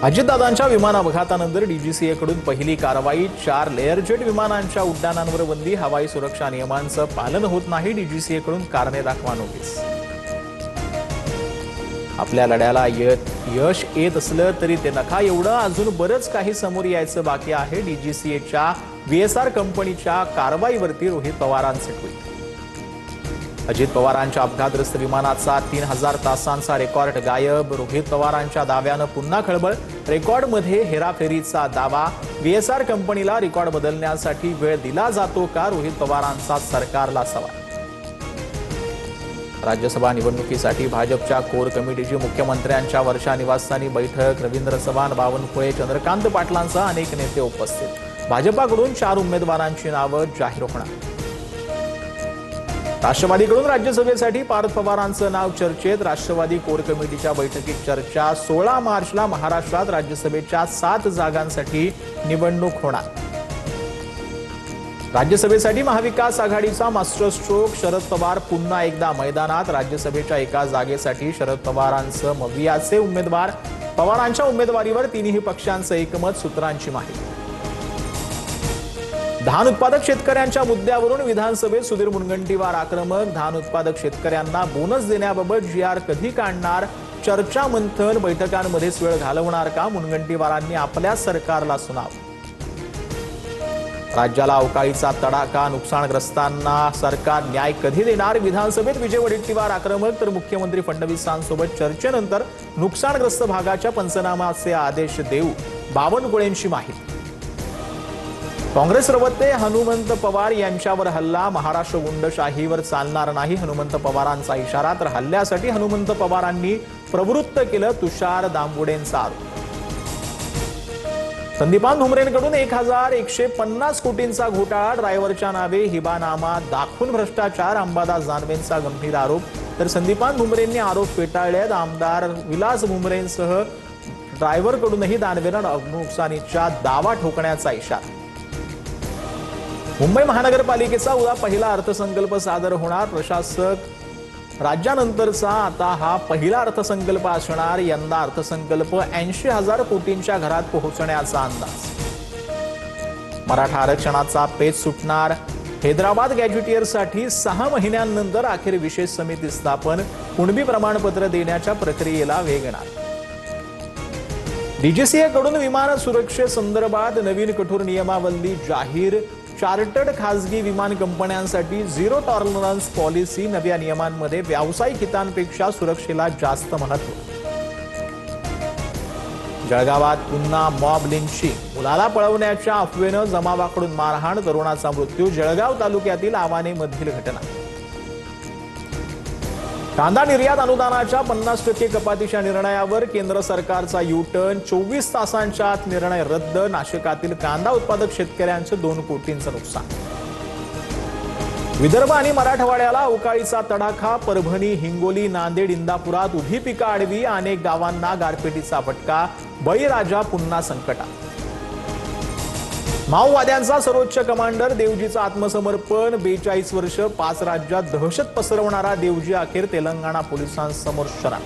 अजितदादांच्या विमान अपघातानंतर डीजीसीएकडून पहिली कारवाई। 4 लेअर जेट विमानांच्या उड्डाणांवर बंदी। हवाई सुरक्षा नियमांचं पालन होत नाही। डीजीसीएकडून कारणे दाखवा नोटीस। आपल्या लढ्याला यश येत असलं तरी ते नका एवढं अजून बरंच काही समोर यायचं बाकी आहे। डीजीसीएच्या VSR कंपनीच्या कारवाईवरती रोहित पवारांचे ट्विट। अजित पवारांच्या अपघातग्रस्त विमानाचा 3000 तासांचा रेकॉर्ड गायब। रोहित पवारांच्या दाव्यानं पुन्हा खळबळ। रेकॉर्डमध्ये हेराफेरीचा दावा। VSR कंपनीला रेकॉर्ड बदलण्यासाठी वेळ दिला जातो का? रोहित पवारांचा सरकारला सवाल। राज्यसभा निवडणुकीसाठी भाजपच्या कोर कमिटीची मुख्यमंत्र्यांच्या वर्षा निवासस्थानी बैठक। रवींद्र चव्हाण, बावनकुळे, चंद्रकांत पाटलांसह अनेक नेते उपस्थित। भाजपाकडून 4 उमेदवारांची नावं जाहीर होणार। राष्ट्रवादीकडून राज्यसभेसाठी पार्थ पवारांचं नाव चर्चेत। राष्ट्रवादी कोर कमिटीच्या बैठकीत चर्चा। 16 मार्चला महाराष्ट्रात राज्यसभेच्या 7 जागांसाठी निवडणूक होणार। राज्यसभेसाठी महाविकास आघाडीचा मास्टर स्ट्रोक। शरद पवार पुन्हा एकदा मैदानात। राज्यसभेच्या एका जागेसाठी शरद पवारांसह मवियाचे उमेदवार। पवारांच्या उमेदवारीवर तिन्ही पक्षांचं एकमत, सूत्रांची माहिती। धान उत्पादक शेतकऱ्यांच्या मुद्द्यावरून विधानसभेत सुधीर मुनगंटीवार आक्रमक। धान उत्पादक शेतकऱ्यांना बोनस देण्याबाबत GR कधी काढणार? चर्चा मंथन। बैठकांमध्येच वेळ घालवणार का? मुनगंटीवारांनी आपल्या सरकारला सुनावलं। राज्याला अवकाळीचा तडाखा। नुकसानग्रस्तांना सरकार न्याय कधी देणार? विधानसभेत विजय वडेट्टीवार आक्रमक तर मुख्यमंत्री फडणवीसांसोबत चर्चेनंतर नुकसानग्रस्त भागाच्या पंचनामाचे आदेश देऊ, बावनकुळेंची माहिती। काँग्रेस प्रवक्ते हनुमंत पवार यांच्यावर हल्ला। महाराष्ट्र गुंडशाहीवर चालणार नाही, हनुमंत पवारांचा इशारा। तर हल्ल्यासाठी हनुमंत पवारांनी प्रवृत्त केलं, तुषार दामोडेंचा आरोप। संदीपान भुमरेंकडून 1150 कोटींचा घोटाळा। ड्रायव्हरच्या नावे हिबानामा दाखवून भ्रष्टाचार, अंबादास दानवेंचा गंभीर आरोप। तर संदीपान भुमरेंनी आरोप फेटाळलेत। आमदार विलास भुमरेंसह ड्रायव्हरकडूनही दानवेंना नुकसानीचा दावा ठोकण्याचा इशारा। मुंबई महानगरपालिकेचा उद्या पहिला अर्थसंकल्प सादर होणार। प्रशासक राज्यानंतरचा आता हा पहिला अर्थसंकल्प असणार। यंदा अर्थसंकल्प 80,000 कोटींच्या घरात पोहोचण्याचा अंदाज। मराठा आरक्षणाचा पेच सुटणार। हैदराबाद गॅजेटियरसाठी 6 महिन्यांनंतर अखेर विशेष समिती स्थापन। कुणबी प्रमाणपत्र देण्याच्या प्रक्रियेला वेग येणार। डीजीसीएकडून विमान सुरक्षेसंदर्भात नवीन कठोर नियमावली जाहीर। चार्टर्ड खासगी विमान कंपन्यांसाठी 0 टॉलरन्स पॉलिसी। नव्या नियमांमध्ये व्यावसायिक हितांपेक्षा सुरक्षेला जास्त महत्त्व। जळगावात पुन्हा मॉब लिंचिंग। मुलाला पळवण्याच्या अफवेनं जमावाकडून मारहाण, तरुणाचा मृत्यू। जळगाव तालुक्यातील आवानेमधील घटना। कांदा निर्यात अनुदानाच्या 50% कपातीच्या निर्णयावर केंद्र सरकारचा U-टर्न। 24 तासांच्या आत निर्णय रद्द। नाशिकातील कांदा उत्पादक शेतकऱ्यांचं 2 कोटींचं नुकसान। विदर्भ आणि मराठवाड्याला अवकाळीचा तडाखा। परभणी, हिंगोली, नांदेड, इंदापुरात उभी पिकं आडवी। अनेक गावांना गारपिटीचा फटका। बळीराजा पुन्हा संकटात। माओवाद्यांचा सर्वोच्च कमांडर देवजीचं आत्मसमर्पण। 42 वर्ष 5 राज्यात दहशत पसरवणारा देवजी अखेर तेलंगणा पोलिसांसमोर शरण।